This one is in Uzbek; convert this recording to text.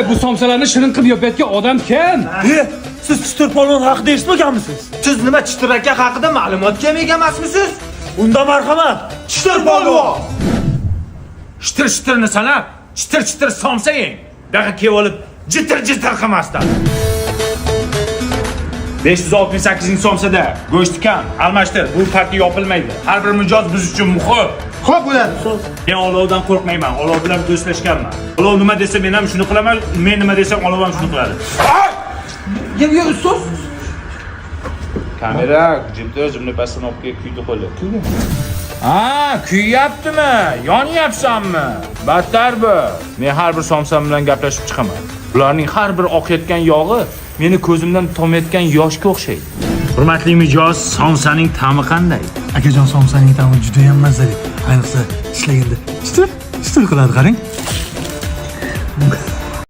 Bu somsalarni shirin qilib yopayotgan odam kim? Siz Chitir polvon haqida eshitmaganmisiz? Siz nima Chitir aka haqida ma'lumotga ega emasmisiz? Unda marhamat. Chitir polvon. Shitir sanab, chitir somsa yeng. Daqa kelib olib, jitir qilmasdan. 568-somsada go'sht kam, almashtir. Bu partiya yopilmaydi. Har bir mijoz biz uchun muhim. Xo'p bo'ladi. Men olovdan qo'rqmayman. Olov bilan do'stlashganman. Olov nima desa men ham shuni qilaman, men nima desam olov ham shuni qiladi. Ya ustoz. Kamera jimni pasdan olib kelib kuydi qo'li. Kuyyaptimi? Yonyapsanmi? Battar bu. Men har bir somsam bilan gaplashib chiqaman. Ularning har bir oqayotgan yog'i meni ko'zimdan tomayotgan yoshga o'xshaydi. Hurmatli mijoz, somsaning ta'mi qanday? Akajon somsaning ta'mi juda ham mazali. Ayniqsa ishlaganda chitir qiladi, qarang.